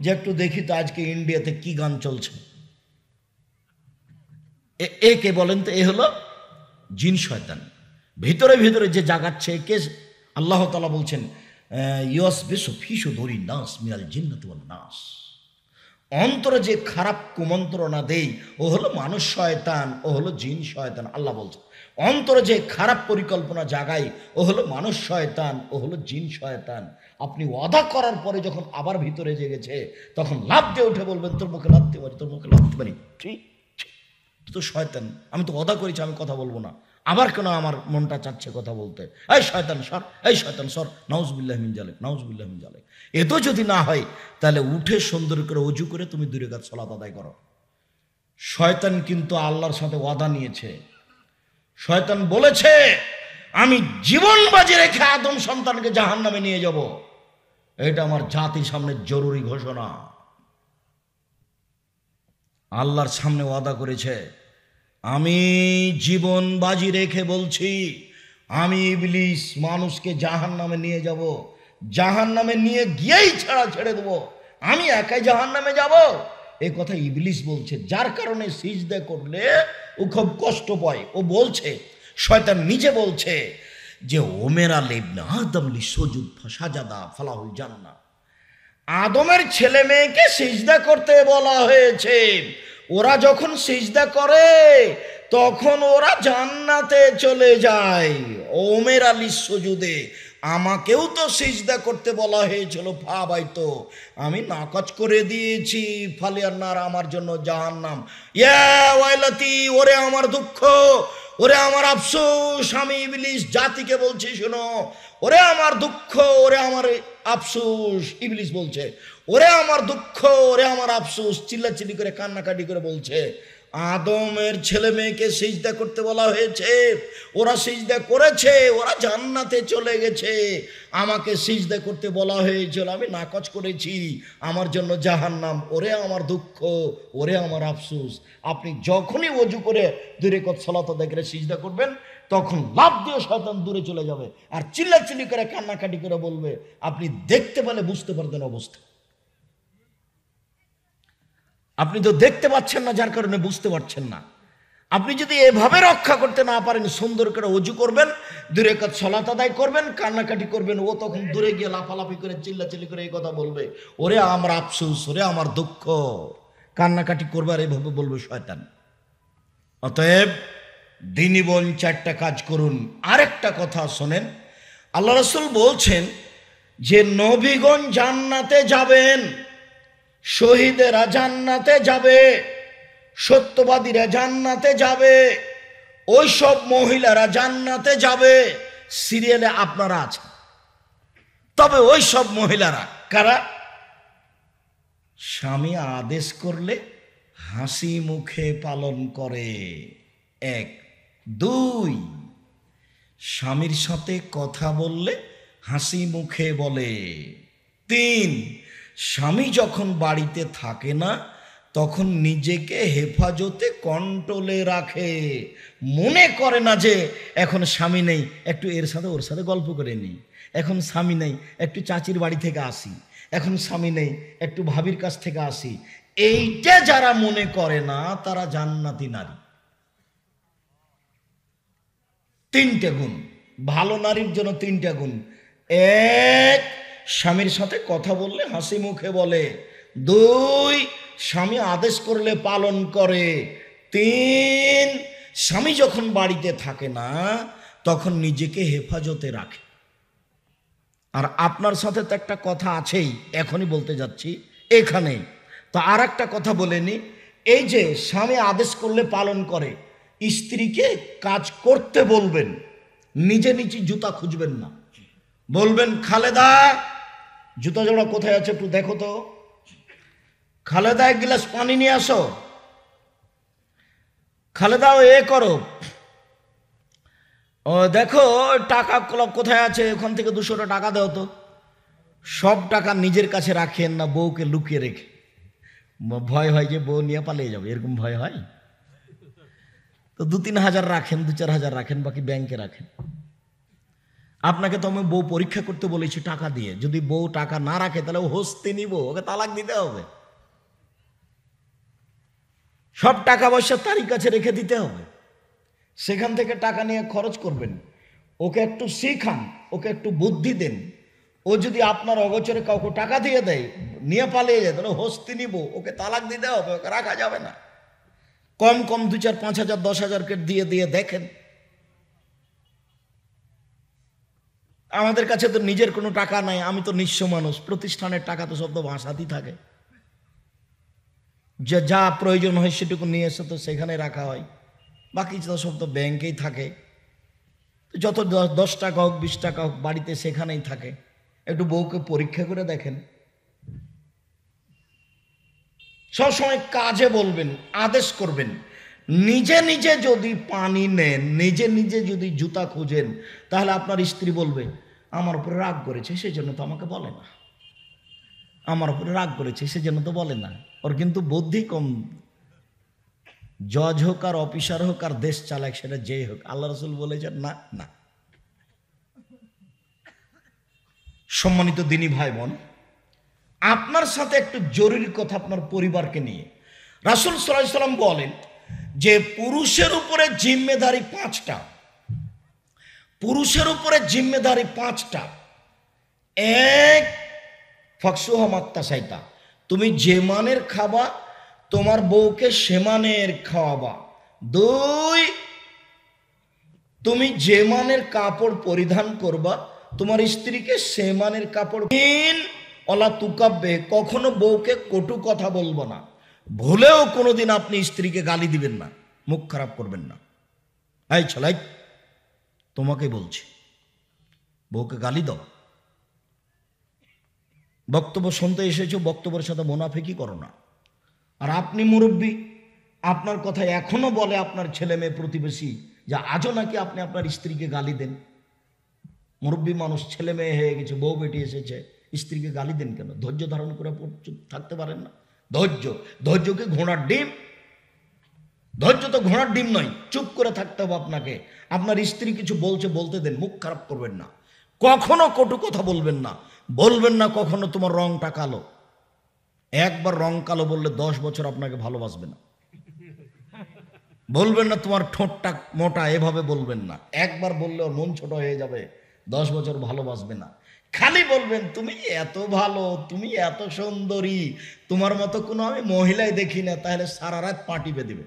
যে একটু দেখি তো আজকে ইন্ডিয়াতে কি গান চলছে। এ কে বলেন তো? এ হলো জিন শয়তান, ভিতরে ভিতরে যে জাগাচ্ছে কে? আল্লাহ তাআলা বলছেন ইউসবিসু ফি সুদুরিন নাস মিনাল জিন্নাতি ওয়ান নাস, অন্তরে যে খারাপ কুমন্ত্রণা দেই ও হলো মানুষ শয়তান, ও হলো জিন শয়তান। আল্লাহ বলছে অন্তরে যে খারাপ পরিকল্পনা জাগাই ও হলো মানুষ শয়তান, ও হলো জিন শয়তান। আপনি ওয়াদা করার পরে যখন আবার ভিতরে জেগেছে তখন লাফ দিয়ে উঠে বলবেন তোর মুখে লাগতে পারি, তোর মুখে লাগতে পারি, ঠিক তো শয়তান, আমি তো ওয়াদা করেছি আমি কথা বলবো না, আবার কেন আমার মনটা চাচ্ছে কথা বলতে, এই শয়তান সর, এই শয়তান সর, নাউজুবিল্লাহ মিন জালিক, নাউজুবিল্লাহ মিন জালিক। এ তো যদি না হয় তাহলে উঠে সুন্দর করে অজু করে তুমি 2 রাকাত সালাত আদায় করো। শয়তান কিন্তু আল্লাহর সাথে ওয়াদা নিয়েছে। শয়তান বলেছে আমি জীবন বাজি রেখে আদম সন্তানকে জাহান্নামে নিয়ে যাব। এটা আমার জাতির সামনে জরুরি ঘোষণা। আল্লাহর সামনে ওয়াদা করেছে, আমি জীবন বাজি রেখে বলছি আমি ইবলিস মানুষকে জাহান্নামে নিয়ে যাব, জাহান্নামে নিয়ে গিয়েই ছেড়ে দেবো, আমি একাই জাহান্নামে যাব। এই কথা ইবলিস বলছে, যার কারণে সিজদা করলে ও খুব কষ্ট পায়। ও বলছে, শয়তান নিজে বলছে যে ওমেরা লিবনে আদম লিসুজুদ ফাসাজাদা ফালাহুল জান্নাহ, আদমের ছেলে মেয়েকে সিজদা করতে বলা হয়েছে, ওরা যখন সিজদা করে তখন ওরা জান্নাতে চলে যায়। ওমের আলী সুজুদে, আমাকেও তো সিজদা করতে বলা হয়েছিল, ভাই তো আমি নাকচ করে দিয়েছি, ফালিয়ান্নার আমার জন্য জাহান্নাম। ইয়া ওয়াইলাতি, ওরে আমার দুঃখ, ওরে আমার আফসোস। আমি ইবলিস জাতিকে বলছি শোনো, ওরে আমার দুঃখ, ওরে আমার আফসোস। ইবলিস বলছে ওরে আমার দুঃখ, ওরে আমার আফসোস, চিল্লাচিল্লি করে কান্নাকাটি করে বলছে আদমের ছেলে মেয়েকে সিজদা করতে বলা হয়েছে, ওরা সিজদা করেছে, ওরা জান্নাতে চলে গেছে, আমাকে সিজদা করতে বলা হয়েছিল, আমি নাকচ করেছি, আমার জন্য জাহান্নাম। ওরে আমার দুঃখ, ওরে আমার আফসোস। আপনি যখনই ওযু করে 2 রাকাত সালাত আদায় করে সিজদা করবেন তখন লাফ দিয়ে শয়তান দূরে চলে যাবে আর চিল্লাচিল্লি করে কান্নাকাটি করে বলবে। আপনি দেখতে পেলে বুঝতে পারতেন অবস্থা, আপনি তো দেখতে পাচ্ছেন না, যার কারণে বুঝতে পারছেন না। আপনি যদি এভাবে রক্ষা করতে না পারেন, সুন্দর করে ওযু করবেন, 2 রাকাত সালাত আদায় করবেন, কান্নাকাটি করবেন, ও তখন দূরে গিয়ে লাফালাফি করে চিল্লাচিল্লি করে এই কথা বলবে, ওরে আমার আফসোস, ওরে আমার দুঃখ, কান্নাকাটি করবে আর এভাবে বলবে শয়তান। অতএব দিনী বোন 4টা কাজ করুন। আরেকটা কথা শোনেন, আল্লাহ রাসূল বলছেন যে নবীগণ জান্নাতে যাবেন, শহীদেরা জান্নাতে যাবে, সত্যবাদীরা জান্নাতে যাবে, ওই সব মহিলারা জান্নাতে যাবে। সিরিয়ালে আপনারা আছেন। তবে ওই সব মহিলারা কারা? স্বামী আদেশ করলে হাসি মুখে পালন করে, 1। 2, স্বামীর সাথে কথা বললে হাসি মুখে বলে। 3, স্বামী যখন বাড়িতে থাকে না তখন নিজেকে হেফাজতে কন্ট্রোলে রাখে, মনে করে না যে এখন স্বামী নেই একটু এর সাথে ওর সাথে গল্প করে নিই, এখন স্বামী নেই একটু চাচির বাড়ি থেকে আসি, এখন স্বামী নেই একটু ভাবির কাছ থেকে আসি। এইটা যারা মনে করে না তারা জান্নাতি নারী। 3টে গুণ, ভালো নারীর জন্য 3টা গুণ। 1, স্বামীর সাথে কথা বললে হাসি মুখে বলে। 2, স্বামী আদেশ করলে পালন করে। 3, স্বামী যখন বাড়িতে থাকে না তখন নিজেকে হেফাজতে রাখে। আর আপনার সাথে তো একটা কথা আছেই, এখনই বলতে যাচ্ছি এখানে। তো আর একটা কথা বলে নি, এই যে স্বামী আদেশ করলে পালন করে, স্ত্রীকে কাজ করতে বলবেন, নিজে নিজে জুতা খুঁজবেন না। বলবেন খালেদা জুতা জোড়া কোথায় আছে একটু দেখো তো, খালেদা 1 গ্লাস পানি নিয়ে আসো, খালেদা এ করো, ও দেখো টাকা কোথায় আছে, ওখান থেকে 200 টাকা দাও তো। সব টাকা নিজের কাছে রাখেন না, বউকে লুকিয়ে রেখে, ভয় হয় যে বউ নিয়ে পালিয়ে যাবে, এরকম ভয় হয় তো 2-3 হাজার রাখেন, 2-4 হাজার রাখেন, বাকি ব্যাংকে রাখেন। আপনাকে তো আমি বউ পরীক্ষা করতে বলেছি টাকা দিয়ে, যদি বউ টাকা না রাখে তাহলে ও হস্তে নিব, ওকে তালাক দিতে হবে। সব টাকা পয়সা তারই কাছে রেখে দিতে হবে, সেখান থেকে টাকা নিয়ে খরচ করবেন। ওকে একটু শিখান, ওকে একটু বুদ্ধি দেন। ও যদি আপনার অগোচরে কাউকে টাকা দিয়ে দেয়, নিয়ে পালিয়ে যায়, তাহলে হস্তি নিব, ওকে তালাক দিতে হবে, ওকে রাখা যাবে না। কম কম 2-4, 5,000, 10,000 দিয়ে দিয়ে দেখেন। আমাদের কাছে তো নিজের কোনো টাকা নাই, আমি তো নিঃস্ব মানুষ, প্রতিষ্ঠানের টাকা তো সব তো ভাষাতেই থাকে, যে যা প্রয়োজন হয় সেটুকু নিয়ে এসে তো সেখানে রাখা হয়, বাকি তো সব তো ব্যাংকেই থাকে। যত 10 টাকা হোক 20 টাকা হোক বাড়িতে সেখানেই থাকে। একটু বউকে পরীক্ষা করে দেখেন। সবসময় কাজে বলবেন, আদেশ করবেন। নিজে নিজে যদি পানি নেন, নিজে নিজে যদি জুতা খুঁজেন, তাহলে আপনার স্ত্রী বলবে আমার উপরে রাগ করেছে সেজন্য তো আমাকে বলে না, আমার উপরে রাগ করেছে সেজন্য তো বলে না। ওর কিন্তু বুদ্ধি কম। জজ হোক আর অফিসার হোক আর দেশ চালাক, সেটা যেই হোক, আল্লাহ রসুল বলেছেন না না। সম্মানিত দিনী ভাই বোন, আপনার সাথে একটু জরুরি কথা আপনার পরিবারকে নিয়ে। রাসূল সাল্লাল্লাহু আলাইহি ওয়াসাল্লাম বলেন যে পুরুষের উপরে জিম্মেদারি 5টা। পুরুষের উপরে জিম্মেদারি 5টা। 1, ফাকসুহা মাত্তাসাইতা, তুমি যে মানের খাবা তোমার বউকে সে মানের খাওয়াবা। 2, তুমি যে মানের কাপড় পরিধান করবা তোমার স্ত্রীকে সে মানের কাপড়। 3, অলা তুকাব্বে, কখনো বউকে কটু কথা বলবো না। ভুলেও কোনোদিন আপনি স্ত্রীকে গালি দিবেন না, মুখ খারাপ করবেন না। এই ছলাই, তোমাকে বলছি, বউকে গালি দাও। বক্তব্য শুনতে এসেছো, বক্তব্যের সাথে মুনাফিকি করো না। আর আপনি মুরব্বী, আপনার কথা এখনো বলে আপনার ছেলে মেয়ে প্রতিবেশী যে আজও নাকি আপনি আপনার স্ত্রীকে গালি দেন। মুরব্বী মানুষ, ছেলে মেয়ে হয়ে গেছে, বউ বেটি এসেছে, স্ত্রীকে গালি দেন কেন? ধৈর্য ধারণ করে চুপ থাকতে পারেন না? ধৈর্য কি ঘোড়ার ডিম? ধৈর্য তো ঘোড়ার ডিম নয়, চুপ করে থাকতে হবে আপনাকে। আপনার স্ত্রী কিছু বলছে, বলতে দেন, মুখ খারাপ করবেন না, কখনো কটু কথা বলবেন না। বলবেন না কখনো তোমার রংটা কালো। একবার রং কালো বললে 10 বছর আপনাকে ভালোবাসবে না। বলবেন না তোমার ঠোঁটটা মোটা, এভাবে বলবেন না। একবার বললে ওর মন ছোট হয়ে যাবে, 10 বছর ভালোবাসবে না। খালি বলবেন তুমি এত ভালো, তুমি এত সুন্দরী, তোমার মতো কোনো আমি মহিলাই দেখি না, তাহলে সারা রাত পাটিপে দিবে।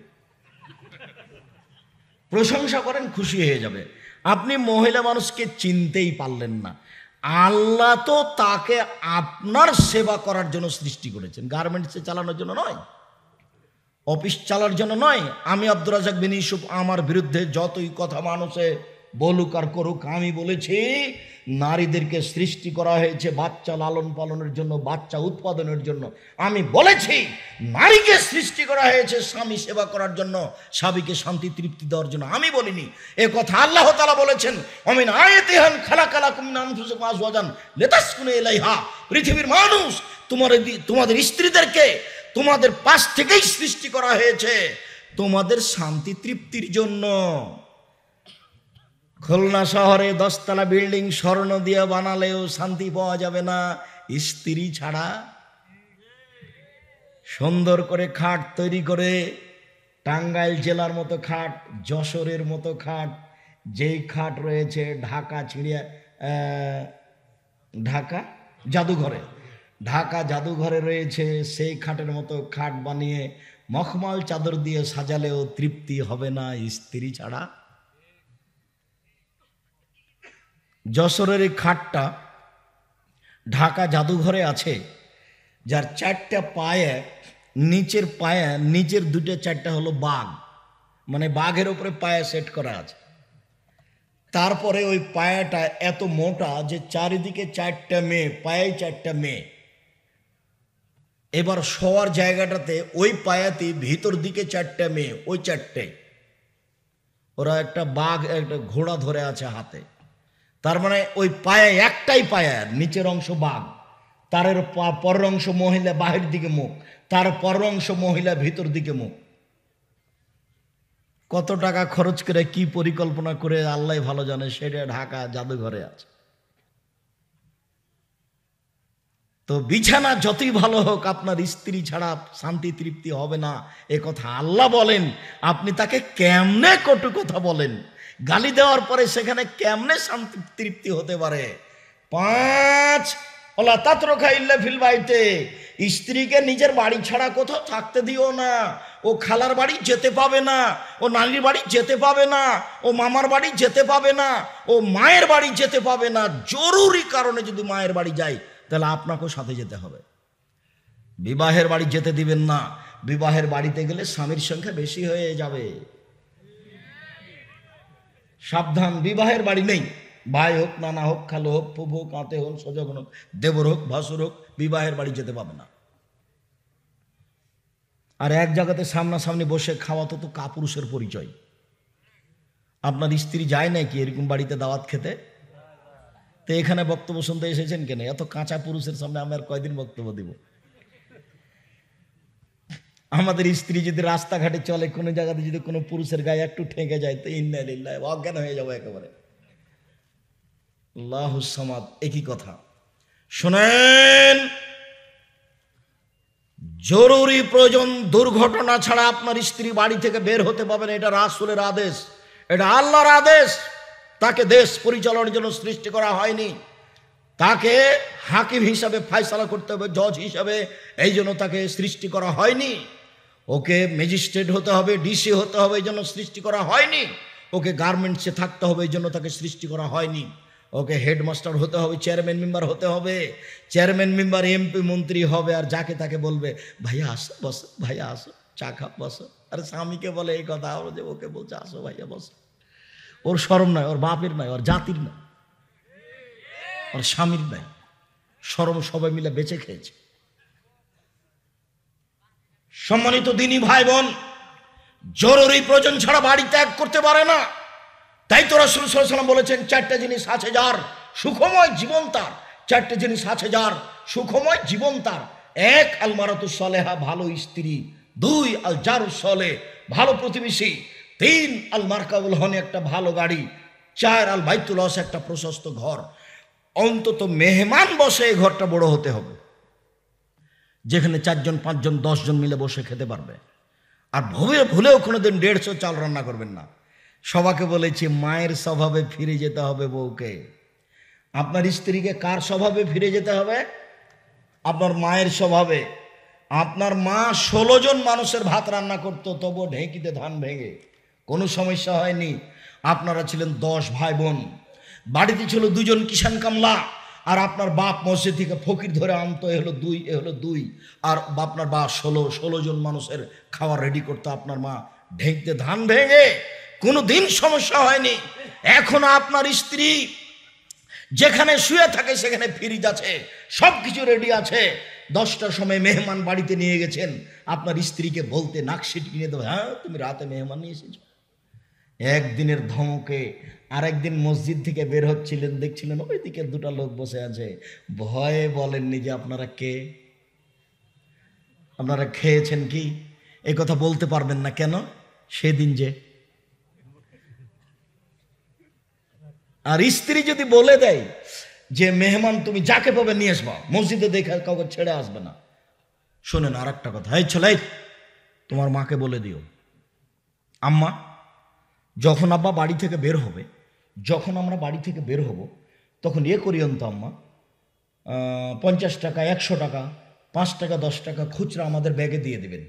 প্রশংসা করেন, খুশি হয়ে যাবে। আপনি মহিলা মানুষকে চিনতেই পারলেন না। আল্লাহ তো তাকে আপনার সেবা করার জন্য সৃষ্টি করেছেন, গার্মেন্টসে চালানোর জন্য নয়, অফিস চালার জন্য নয়। আমি আব্দুর রাজ্জাক বিন ইউসুফ, আমার বিরুদ্ধে যতই কথা মানুষে বলুক আর করুক, আমি বলেছি নারীদেরকে সৃষ্টি করা হয়েছে বাচ্চা লালন পালনের জন্য, বাচ্চা উৎপাদনের জন্য। আমি বলেছি নারীকে সৃষ্টি করা হয়েছে স্বামী সেবা করার জন্য, স্বামীকে শান্তি তৃপ্তি দেওয়ার জন্য। আমি বলিনি, এ কথা আল্লাহ তাআলা বলেছেন। অমিন আয়াতিহান খালাকালাকুম মিন আনফুসিকুম আজওয়াজান লিতাসকুনু ইলাইহা। পৃথিবীর মানুষ, তোমাদের স্ত্রীদেরকে তোমাদের পাশ থেকেই সৃষ্টি করা হয়েছে তোমাদের শান্তি তৃপ্তির জন্য। খুলনা শহরে 10 তলা বিল্ডিং স্বর্ণ দিয়ে বানালেও শান্তি পাওয়া যাবে না স্ত্রী ছাড়া। সুন্দর করে খাট তৈরি করে, টাঙ্গাইল জেলার মতো খাট, যশোরের মতো খাট, যেই খাট রয়েছে ঢাকা জাদুঘরে রয়েছে, সেই খাটের মতো খাট বানিয়ে মখমল চাদর দিয়ে সাজালেও তৃপ্তি হবে না স্ত্রী ছাড়া। যশোরের এই খাটটা ঢাকা জাদুঘরে আছে, যার 4টা পায়ে, নিচের 2টা 4টা হলো বাঘ, মানে বাঘের উপরে পায়ে সেট করা আছে। তারপরে ওই পায়াটা এত মোটা যে চারিদিকে 4টা মেয়ে, পায়ে 4টা মেয়ে। এবার শোয়ার জায়গাটাতে ওই পায়াতে ভিতর দিকে 4টা মেয়ে, ওই 4টে, ওরা একটা বাঘ একটা ঘোড়া ধরে আছে হাতে। তার মানে ওই পায়ে, একটাই পায়ার নিচের অংশ বাঘ, তার পরের অংশ মহিলা বাহির দিকে মুখ, তার পরের অংশ মহিলা ভিতর দিকে মুখ। কত টাকা খরচ করে কি পরিকল্পনা করে আল্লাহ ভালো জানে, সেটা ঢাকা জাদুঘরে আছে। তো বিছানা যতই ভালো হোক, আপনার স্ত্রী ছাড়া শান্তি তৃপ্তি হবে না, এ কথা আল্লাহ বলেন। আপনি তাকে কেমনে কটু কথা বলেন, গালি দেওয়ার পরে সেখানে কেমনে শান্তি তৃপ্তি হতে পারে? 5 ওলা তাতরকা ইল্লা ফিল বাইতে, স্ত্রীকে নিজের বাড়ি ছাড়া কোথাও থাকতে দিও না। ও খালার বাড়ি যেতে পাবে না, ও নানির বাড়ি যেতে পাবে না, ও মামার বাড়ি যেতে পাবে না, ও মায়ের বাড়ি যেতে পাবে না। জরুরি কারণে যদি মায়ের বাড়ি যায়, তাহলে আপনাকেও সাথে যেতে হবে। বিবাহের বাড়ি যেতে দিবেন না। বিবাহের বাড়িতে গেলে স্বামীর সংখ্যা বেশি হয়ে যাবে। সাবধান, বিবাহের বাড়ি নেই। ভাই হোক, নানা হোক, খালো হোক, ফুফু হোক, আঁতে হোক, সজগণ হোক, দেবর হোক, ভাসুর হোক, বিবাহের বাড়ি যেতে পাবে না। আর এক জায়গাতে সামনাসামনি বসে খাওয়া তো কাপুরুষের পরিচয়। আপনার স্ত্রী যায় নাকি এরকম বাড়িতে দাওয়াত খেতে? তো এখানে বক্তব্য শুনতে এসেছেন কেন? এত কাঁচা পুরুষের সামনে আমি আর কয়দিন বক্তব্য দিব? আমাদের স্ত্রী যদি রাস্তাঘাটে চলে, কোনো জায়গাতে যদি কোনো পুরুষের গায়ে একটু ঠেকে যায়, তো ইন্না লিল্লাহ, অজ্ঞান হয়ে যাবো একেবারে। আল্লাহুস সামাদ। একই কথা শোনেন, জরুরি প্রয়োজন, দুর্ঘটনা ছাড়া আপনার স্ত্রী বাড়ি থেকে বের হতে পাবে না। এটা রাসূলের আদেশ, এটা আল্লাহর আদেশ। তাকে দেশ পরিচালনার জন্য সৃষ্টি করা হয়নি, তাকে হাকিম হিসাবে ফয়সালা করতে হবে, জজ হিসাবে এই জন্য তাকে সৃষ্টি করা হয়নি। ওকে ম্যাজিস্ট্রেট হতে হবে, ডিসি হতে হবে, এই জন্য সৃষ্টি করা হয়নি। ওকে গার্মেন্টসে থাকতে হবে, এই জন্য তাকে সৃষ্টি করা হয়নি। ওকে হেডমাস্টার হতে হবে, চেয়ারম্যান মেম্বার হতে হবে, চেয়ারম্যান মেম্বার এমপি মন্ত্রী হবে। আর যাকে তাকে বলবে ভাইয়া আসো, বসো, ভাইয়া আসো, চা খাও, বসো। আর স্বামীকে বলে এই কথা, যে ওকে বলছে আসো ভাইয়া বসো। ওর শরম নাই, ওর বাপের নাই, ওর জাতির নাই, ওর স্বামীর নাই। শরম সবাই মিলে বেঁচে খেয়েছে। সম্মানিত দিনী ভাই বোন, জরুরি প্রয়োজন ছাড়া বাড়ি ত্যাগ করতে পারে না। তাই তো রাসূল সাল্লাল্লাহু আলাইহি ওয়াসাল্লাম বলেছেন, 4টে জিনিস আছে যার সুখময় জীবন তার। 4টে জিনিস আছে যার সুখময় জীবন তার। 1 আল মারাতুস সালেহা, ভালো স্ত্রী। 2 আল জারুস সালেহ, ভালো প্রতিবেশী। 3 আল মারকাবুল হন, একটা ভালো গাড়ি। 4 আল বাইতুল আস, একটা প্রশস্ত ঘর। অন্তত মেহমান বসে এই ঘরটা বড় হতে হবে, যেখানে 4 জন 5 জন 10 জন মিলে বসে খেতে পারবে। আর ভুলেও কোনোদিন 150 চাল রান্না করবেন না। সবাইকে বলেছি, মায়ের স্বভাবে ফিরে যেতে হবে বউকে। আপনার স্ত্রীকে কার স্বভাবে ফিরে যেতে হবে? আপনার মায়ের স্বভাবে। আপনার মা 16 জন মানুষের ভাত রান্না করতো, তবু ঢেঁকিতে ধান ভেঙে, কোনো সমস্যা হয়নি। আপনারা ছিলেন 10 ভাই বোন, বাড়িতে ছিল 2 জন কিষান কামলা, আর আপনার বাপ মসজিদ থেকে ফকির ধরে আনতো, এ হলো 2, এ হলো 2, আর আপনার বাপ 16 জন মানুষের খাবার রেডি করতো। আপনার মা ঢেঁকিতে ধান ভেঙে, কোনো দিন সমস্যা হয়নি। এখন আপনার স্ত্রী যেখানে শুয়ে থাকে সেখানে ফ্রিজ আছে, সব কিছু রেডি আছে। 10টার সময় মেহমান বাড়িতে নিয়ে গেছেন, আপনার স্ত্রীকে বলতে নাক সিটকিয়ে দেবে, হ্যাঁ তুমি রাতে মেহমান নিয়ে এসেছো। একদিনের ধমকে আরেকদিন মসজিদ থেকে বের হচ্ছিলেন, দেখছিলেন ওইদিকে 2টা লোক বসে আছে। ভয়ে বলেননি যে আপনারা কে, আপনারা খেয়েছেন কি? এই কথা বলতে পারবেন না কেন? সেদিন যে। আর স্ত্রী যদি বলে দেয় যে মেহমান তুমি যাকে পাবে নিয়ে আসবা, মসজিদে দেখে কাউকে ছেড়ে আসবে না। শোনেন আর একটা কথা, এই ছেলে, তোমার মাকে বলে দিও, আম্মা যখন আব্বা বাড়ি থেকে বের হবে, যখন আমরা বাড়ি থেকে বের হব, তখন করিয়ন তো আম্মা, 50 টাকা, 100 টাকা, 5 টাকা, 10 টাকা খুচরা আমাদের ব্যাগে দিয়ে দেবেন।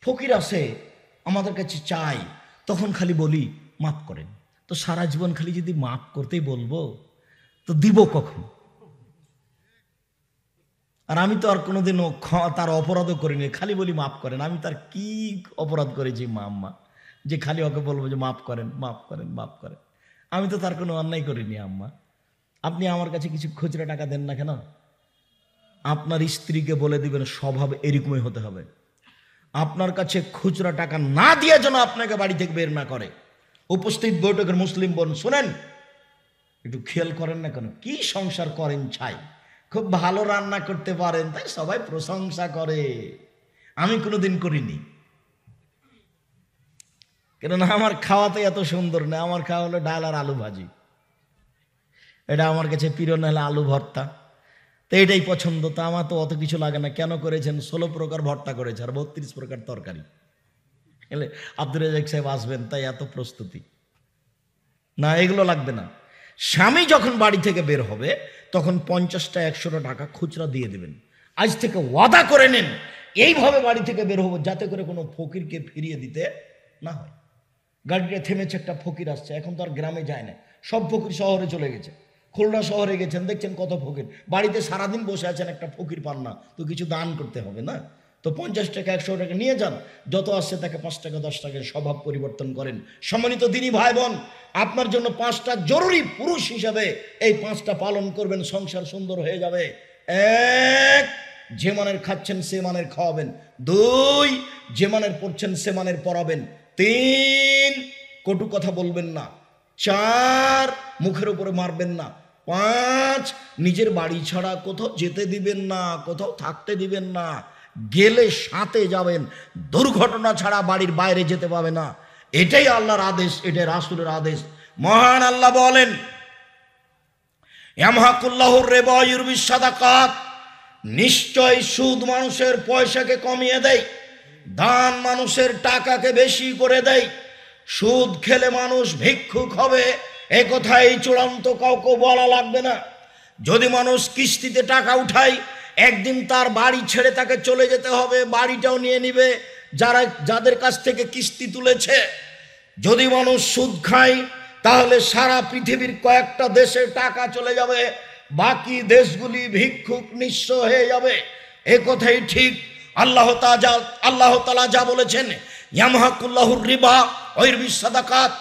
ফকির আসে আমাদের কাছে চাই, তখন খালি বলি মাফ করেন। তো সারা জীবন খালি যদি মাফ করতেই বলবো, তো দিব কখন? আর আমি তো আর কোনোদিনও তার অপরাধও করিনি, খালি বলি মাফ করেন। আমি তার কি অপরাধ করেছি মা আম্মা, যে খালি ওকে বলবো যে মাফ করেন, মাফ করেন, মাফ করেন? আমি তো তার কোনো অন্যায় করিনি আম্মা। আপনি আমার কাছে কিছু খুচরা টাকা দেন না কেন? আপনার স্ত্রীকে বলে দিবেন স্বভাব এরকমই হতে হবে। আপনার কাছে খুচরা টাকা না দিয়ে যেন আপনাকে বাড়ি থেকে বের না করে। উপস্থিত বৈঠকের মুসলিম বোন শোনেন, একটু খেয়াল করেন না কেন? কি সংসার করেন ছাই, খুব ভালো রান্না করতে পারেন, তাই সবাই প্রশংসা করে। আমি কোনোদিন করিনি, কেননা আমার খাওয়াতে এত সুন্দর না, আমার খাওয়া হলো ডাল আর আলু ভাজি, এটা আমার কাছে প্রিয়, না হলে আলু ভর্তা, তো এটাই পছন্দ। তো আমার তো অত কিছু লাগে না। কেন করেছেন? 16 প্রকার ভর্তা করেছে আর 32 প্রকার তরকারি। এলে আব্দুর রাজ্জাক সাহেব আসবেন, তাই এত প্রস্তুতি না, এগুলো লাগবে না। স্বামী যখন বাড়ি থেকে বের হবে তখন 50টা 100টা টাকা খুচরা দিয়ে দেবেন। আজ থেকে ওয়াদা করে নেন এইভাবে বাড়ি থেকে বের হবো যাতে করে কোনো ফকিরকে ফিরিয়ে দিতে না হয়। গাড়িটা থেমেছে, একটা ফকির আসছে, এখন তো আর গ্রামে যায় না, সব ফকির শহরে চলে গেছে। খুলনা শহরে গেছেন, দেখছেন কত ফকির, বাড়িতে সারাদিন বসে আছেন, একটা ফকির পান না, তো কিছু দান করতে হবে না? তো 50 টাকা 100 টাকা নিয়ে যান, যত আসছে তাকে 5 টাকা 10 টাকার স্বভাব পরিবর্তন করেন। সম্মানিত দিনী ভাই বোন, আপনার জন্য 5টা জরুরি পুরুষ হিসাবে এই 5টা পালন করবেন, সংসার সুন্দর হয়ে যাবে। 1, যে মানের খাচ্ছেন সে মানের খাওয়াবেন। 2, যে মানের পড়ছেন সে মানের পড়াবেন। 3, কটু কথা বলবেন না। 4, মুখের উপরে মারবেন না। 5, নিজের বাড়ি ছাড়া কোথাও যেতে দিবেন না, কোথাও থাকতে দিবেন না, গেলে সাথে যাবেন, দুর্ঘটনা ছাড়া বাড়ির বাইরে যেতে পাবে না। এটাই আল্লাহর আদেশ, এটাই রাসূলের আদেশ। মহান আল্লাহ বলেন, ইয়ামহাকুল্লাহুর রিবা ওয়া ইউরবিস সাদাকাত, নিশ্চয় সুদ মানুষের পয়সাকে কমিয়ে দেয়, দান মানুষের টাকাকে বেশি করে দেয়। সুদ খেলে মানুষ ভিক্ষুক হবে, এ কথাই চূড়ান্ত, কাউকে বলা লাগবে না। যদি মানুষ কিস্তিতে টাকা উঠায়, একদিন তার বাড়ি ছেড়ে তাকে চলে যেতে হবে, বাড়িটাও নিয়ে নিবে যাদের কাছ থেকে কিস্তি তুলেছে। যদি মানুষ সুদ খায়, তাহলে সারা পৃথিবীর কয়েকটা দেশে টাকা চলে যাবে, বাকি দেশগুলি ভিক্ষুক নিঃস্ব হয়ে যাবে। এ কথাই ঠিক। আল্লাহ তাআলা যা বলেছেন, ইয়ামহাকুল্লাহুর রিবা ওয়া ইউরবিস সাদাকাত,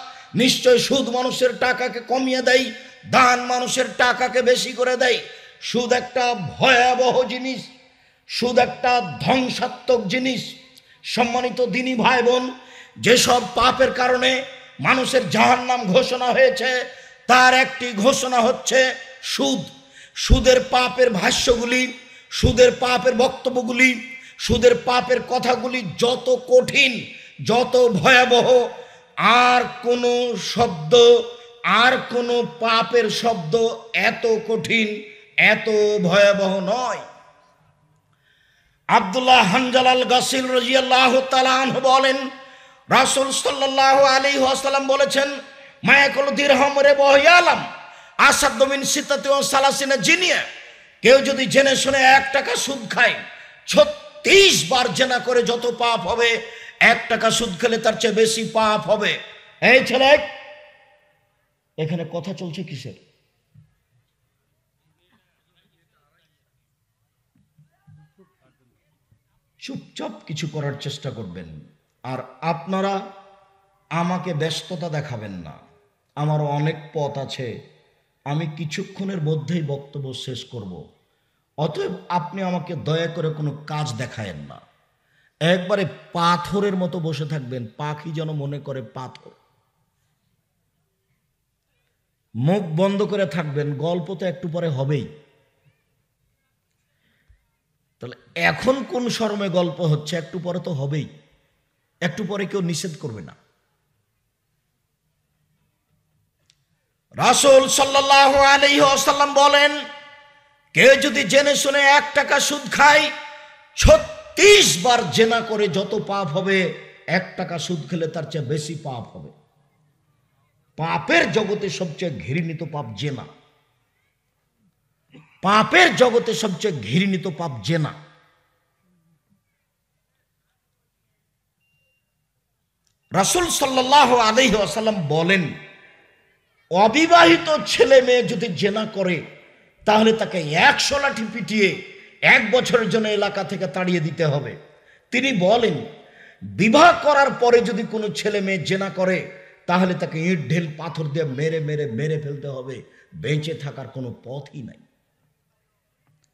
নিশ্চয় সুদ মানুষের টাকাকে কমিয়ে দেয়, দান মানুষের টাকাকে বেশি করে দেয়। সুদ একটা ভয়াবহ জিনিস, সুদ একটা ধ্বংসাত্মক জিনিস। সম্মানিত দিনী ভাই বোন, যেসব পাপের কারণে মানুষের জাহান্নাম ঘোষণা হয়েছে, তার একটি ঘোষণা হচ্ছে সুদ। সুদের পাপের ভাষ্যগুলি, সুদের পাপের বক্তব্যগুলি, সুদের পাপের কথাগুলি যত কঠিন, যত ভয়াবহ, আর কোনো শব্দ, আর কোনো পাপের শব্দ এত কঠিন, এত ভয়াবহ নয়। আব্দুল্লাহ হানজালাল গাসিল রাদিয়াল্লাহু তাআলা আনহু বলেন, রাসূল সাল্লাল্লাহু আলাইহি ওয়াসাল্লাম বলেছেন, মায়াকুল দিরহাম রিবায়ালাম আসাদ্দু মিন সিত্তাতি ওয়া সালাসিনা জিনিয়া, কেউ যদি জেনে শুনে 1 টাকা সুদ খায়, 36 বার জেনা করে যত পাপ হবে, 1 টাকা সুদ খেলে তার চেয়ে বেশি পাপ হবে। এই ছেলে, এখানে কথা চলছে কিসের? চুপচাপ কিছু করার চেষ্টা করবেন। আর আপনারা আমাকে ব্যস্ততা দেখাবেন না, আমারও অনেক পথ আছে, আমি কিছুক্ষণের মধ্যেই বক্তব্য শেষ করব। অতএব আপনি আমাকে দয়া করে কোনো কাজ দেখায়েন না, একবারে পাথরের মতো বসে থাকবেন, পাখি যেন মনে করে পাথর। মুখ বন্ধ করে থাকবেন, গল্প তো একটু পরে হবেই। তাহলে এখন কোন শরমে গল্প হচ্ছে, একটু পরে তো হবেই, একটু পরে কেউ নিষেধ করবে না। রাসূল সাল্লাল্লাহু আলাইহি ওয়াসাল্লাম বলেন, কেউ যদি জেনে শুনে 1 টাকা সুদ খায়, 36 বার জেনা করে যত পাপ হবে, 1 টাকা সুদ খেলে তার চেয়ে বেশি পাপ হবে। পাপের জগতে সবচেয়ে ঘৃণিত পাপ জেনা। পাপের জগতে সবচেয়ে ঘৃণিত পাপ জেনা। রাসূল সাল্লাল্লাহু আলাইহি ওয়াসাল্লাম বলেন, অবিবাহিত ছেলে মেয়ে যদি জেনা করে, তাহলে তাকে 100 লাঠি পিটিয়ে 1 বছরের জন্য এলাকা থেকে তাড়িয়ে দিতে হবে। তিনি বলেন, বিবাহ করার পরে যদি কোনো ছেলে মেয়ে জেনা করে, তাহলে তাকে ইট ঢেল পাথর দিয়ে মেরে মেরে মেরে ফেলতে হবে, বেঁচে থাকার কোনো পথই নাই।